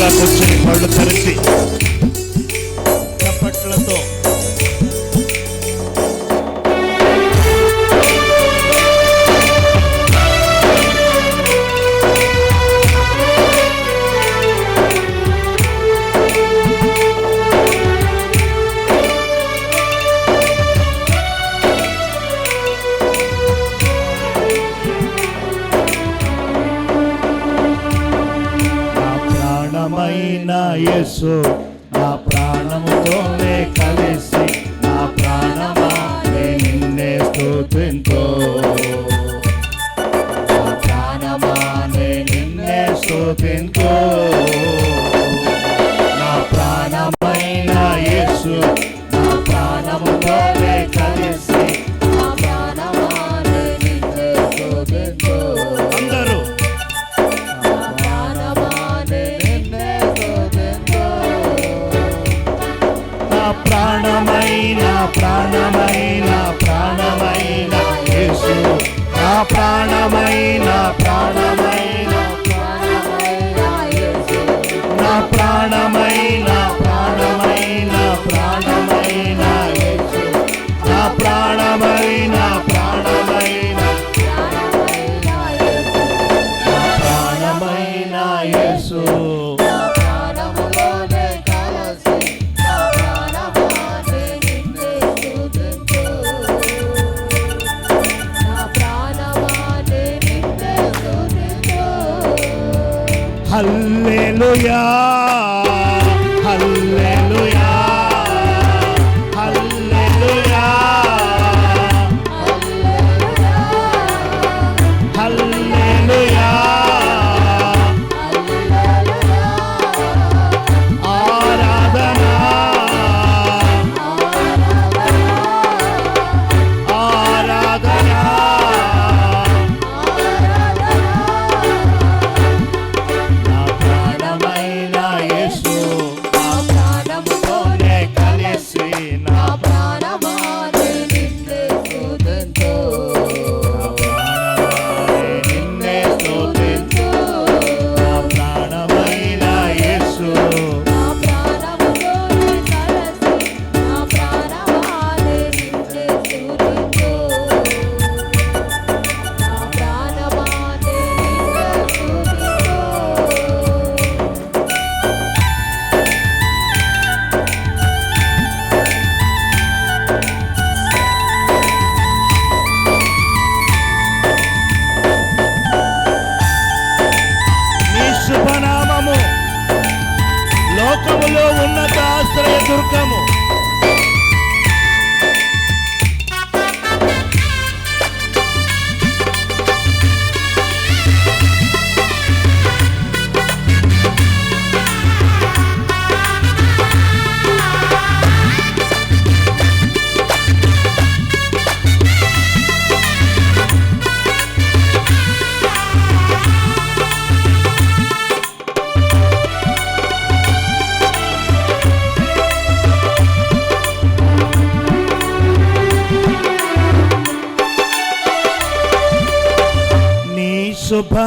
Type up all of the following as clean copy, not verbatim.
చక్కగా కూర్చొని పళ్ళు తెరిచి చప్పట్లతో యేసు నా ప్రాణముతోనే కలిసి నా ప్రాణమా నిన్నే స్తుతింతో నా ప్రాణమా నిన్నే స్తుతింతో నా ప్రాణమైన యేసు నా ప్రాణముతోనే కలిసి నా ప్రాణమా నిన్నే స్తుతింతో అందరూ ప్రాణమైన ప్రాణమైన యేసు నా ప్రాణమైన ప్రాణమైన యేసు నా ప్రాణమైన ప్రాణమైన ప్రాణమైన యేసు నా ప్రాణమైన ప్రాణమైన ప్రాణమైన యేసు హల్లెలూయా హల్లెలూయా హల్లెలూయా హల్లెలూయా ఆరాధన ఆరాధన లోకములో ఉన్నత ఆశ్రయ దుర్గము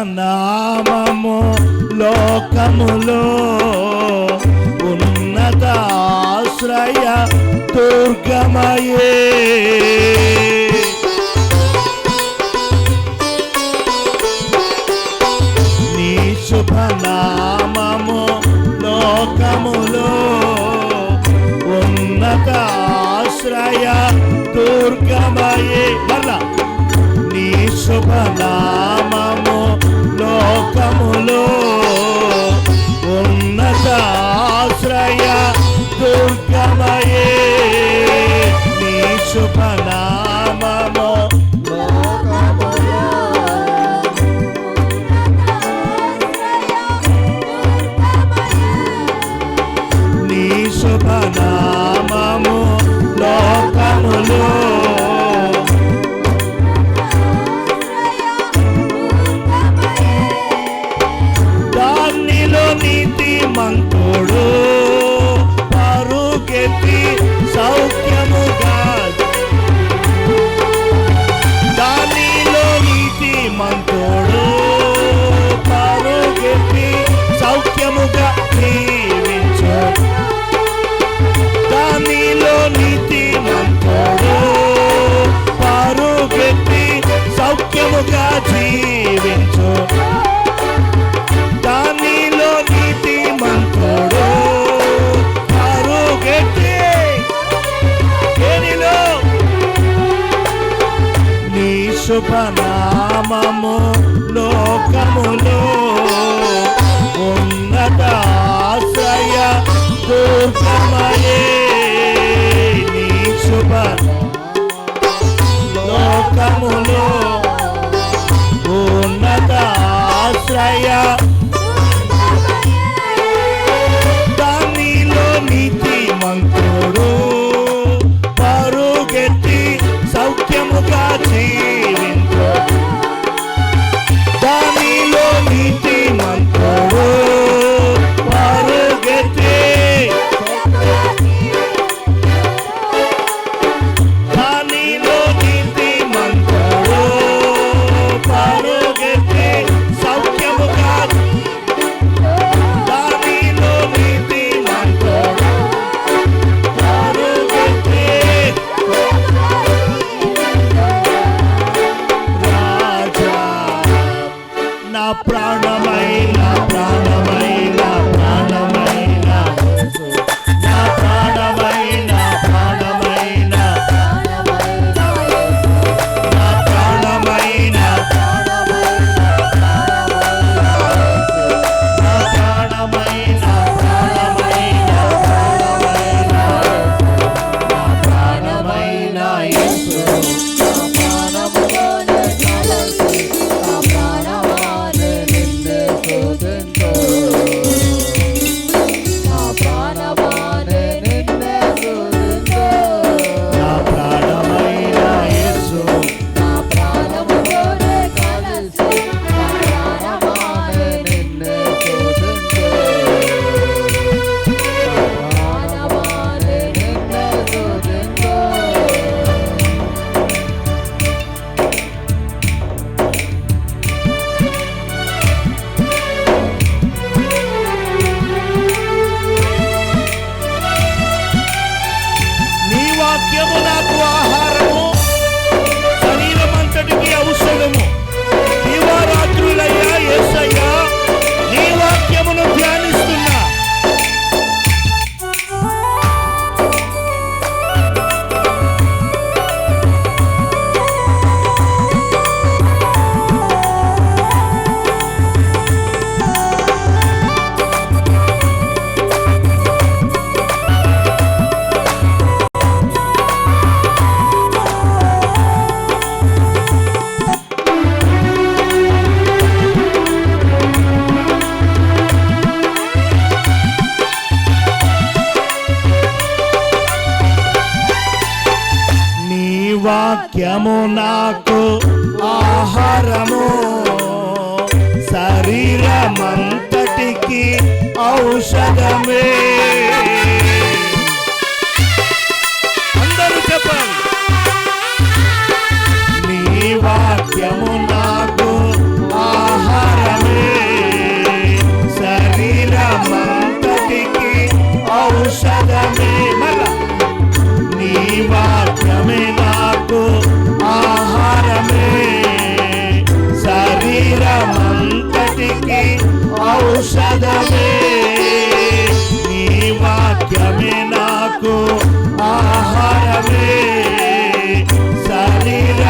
శుభనామము లోకములో ఉన్నత ఆశ్రయ దుర్గమయే నీ శుభనామము లోకములో ఉన్నత ఆశ్రయ దుర్గమయే మళ్ళా నీ శుభనామము లోకములో ఉన్నత ఆశ్రయ దుర్గమయే నీ శుభనామము నీ శుభనామము లోకములో మంతుడు పరుగెత్తి సౌఖ్యముగా దానిలో నీతి మంతుడు పరుగెత్తి సౌఖ్యముగా నీ సౌఖ్యముగా జీవించు దానిలో నీతి మంతుడు పరుగెత్తి దేనిలో నీ శుభనామము లోకములో ఉన్నత ఆశ్రయ దుర్గమయే నీ శుభ లోకములో ఉన్నత ఆశ్రయ దానిలో నీతి మంతుడు పరుగెత్తి సౌఖ్యముగా జీవించు దానిలో నీతి మంతుడు పరుగెత్తి దానిలో నీతి మంతుడు పరుగెత్తి సౌఖ్యముగా దానిలో నీతి మంతుడు పరుగెత్తి రాజా నా ప్రాణమైన ప్రాణమైన ప్రాణమైన నా ప్రాణమైన ప్రాణమైన నా ప్రాణమైన నా ప్రాణమైన ప్రాణమైన నా ప్రాణమైన యేసు నా ప్రాణమైన యేసు నీ వాక్యము నాకు ఆహారము శరీరమంతటికి ఔషధము దివారాత్రులయ్యా యేసయ్యా నీ వాక్యమును ధ్యానిస్తున్నా నీ వాక్యము నాకు ఆహారము శరీరమంతటికి ఔషధమే అందరూ చెప్పండి నీ వాక్యము నాకు ఆహారమే శరీరమంతటికి ఔషధమే మళ్ళా నీ వాక్యమే నాకు ఆహారమే శరీరమంతటికి ఔషధమే నీ వాక్యమే నాకు ఆహారమే శరీర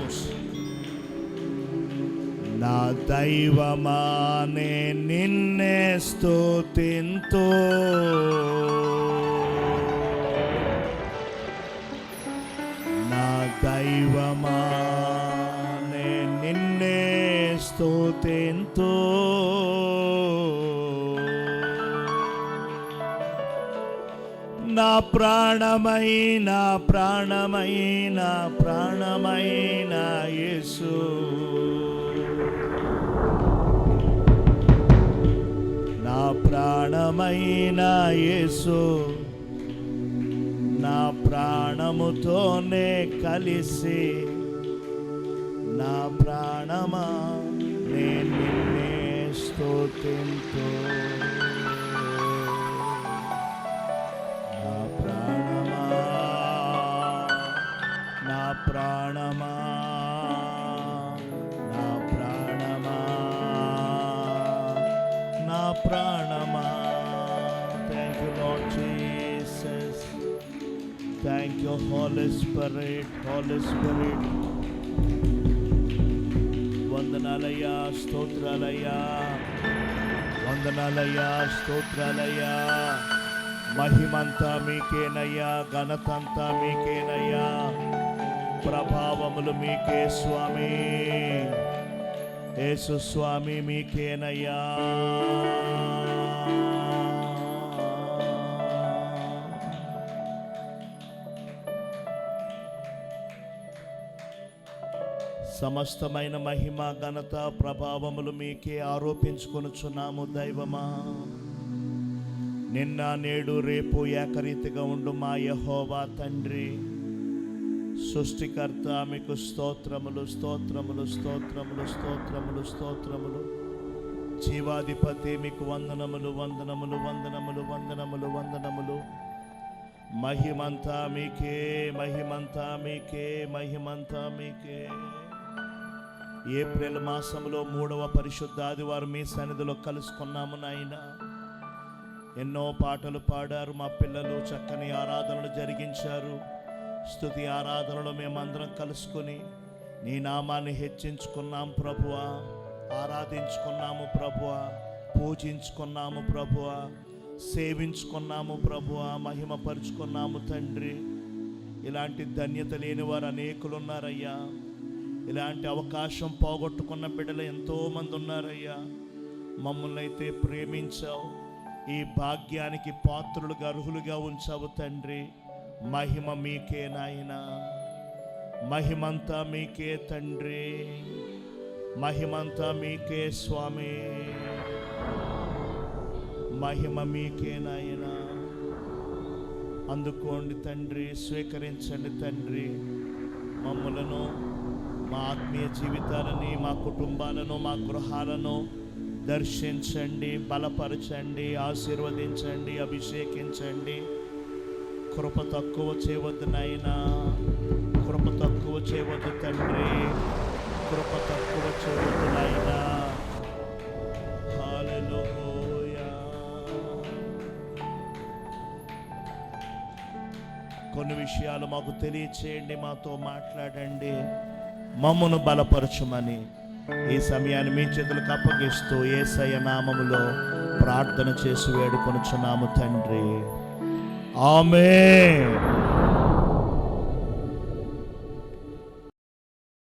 songs. నా దైవమా నే నిన్నే స్తుతింతు, నా దైవమా నే నిన్నే స్తుతింతు, నా ప్రాణమైన ప్రాణమైన ప్రాణమైన యేసు, నా ప్రాణమైన యేసు, నా ప్రాణముతోనే కలిసి, నా ప్రాణమా నేను నిన్నే స్తుతింతు, నా ప్రాణమా, నా ప్రాణమా, నా ప్రాణమా, నా ప్రాణమా. Thank you lord Jesus. Thank you holy spirit, holy spirit. వందనాలయ్యా, స్తోత్రాలయ్యా, వందనాలయ్యా, స్తోత్రాలయ్యా. మహిమంతా మీకేనయ్యా, ఘనతంతా మీకేనయ్యా, ప్రభావములు మీకే స్వామి, యేసు స్వామి మీకేనయ్యా. సమస్తమైన మహిమ, ఘనత, ప్రభావములు మీకే ఆరోపించుకొనుచున్నాము దైవమా. నిన్న నేడు రేపు ఏకరీతిగా ఉండు మా యెహోవా తండ్రి, సృష్టికర్త, మీకు స్తోత్రములు, స్తోత్రములు, స్తోత్రములు, స్తోత్రములు, స్తోత్రములు. జీవాధిపతి మీకు వందనములు, వందనములు, వందనములు, వందనములు, వందనములు. మహిమంతా మీకే, మహిమంతా మీకే, మహిమంతా మీకే. ఏప్రిల్ మాసంలో 3వ పరిశుద్ధ ఆదివారం మీ సన్నిధిలో కలుసుకున్నాము నాయన. ఎన్నో పాటలు పాడారు మా పిల్లలు, చక్కని ఆరాధనలు జరిగించారు. స్తుతి ఆరాధనలో మేమందరం కలుసుకొని నీ నామాన్ని హెచ్చించుకున్నాం ప్రభువా, ఆరాధించుకున్నాము ప్రభువా, పూజించుకున్నాము ప్రభువా, సేవించుకున్నాము ప్రభువా, మహిమపరుచుకున్నాము తండ్రి. ఇలాంటి ధన్యత లేని వారు అనేకులు ఉన్నారయ్యా. ఇలాంటి అవకాశం పోగొట్టుకున్న బిడ్డలు ఎంతోమంది ఉన్నారయ్యా. మమ్మల్ని అయితే ప్రేమించావు, ఈ భాగ్యానికి పాత్రులుగా అర్హులుగా ఉంచావు తండ్రి. మహిమ మీకే నాయన, మహిమంతా మీకే తండ్రి, మహిమంతా మీకే స్వామి, మహిమ మీకే నాయన. అందుకోండి తండ్రి, స్వీకరించండి తండ్రి. మమ్మలను, మా ఆత్మీయ జీవితాలని, మా కుటుంబాలను, మా గృహాలను దర్శించండి, బలపరచండి, ఆశీర్వదించండి, అభిషేకించండి. కృప తక్కువ చేయవద్దు నాయనా, కృప తక్కువ చేయవద్దు తండ్రి, కృప తక్కువ చేయవద్దు నాయనా. హల్లెలూయా. కొన్ని విషయాలు మాకు తెలియచేయండి, మాతో మాట్లాడండి, మమ్మను బలపరచుమని ఈ సమయాన్ని మీ చేతులకు అప్పగిస్తూ యేసయ్య నామములో ప్రార్థన చేసి వేడుకొనుచున్నాము తండ్రి. ఆమేన్.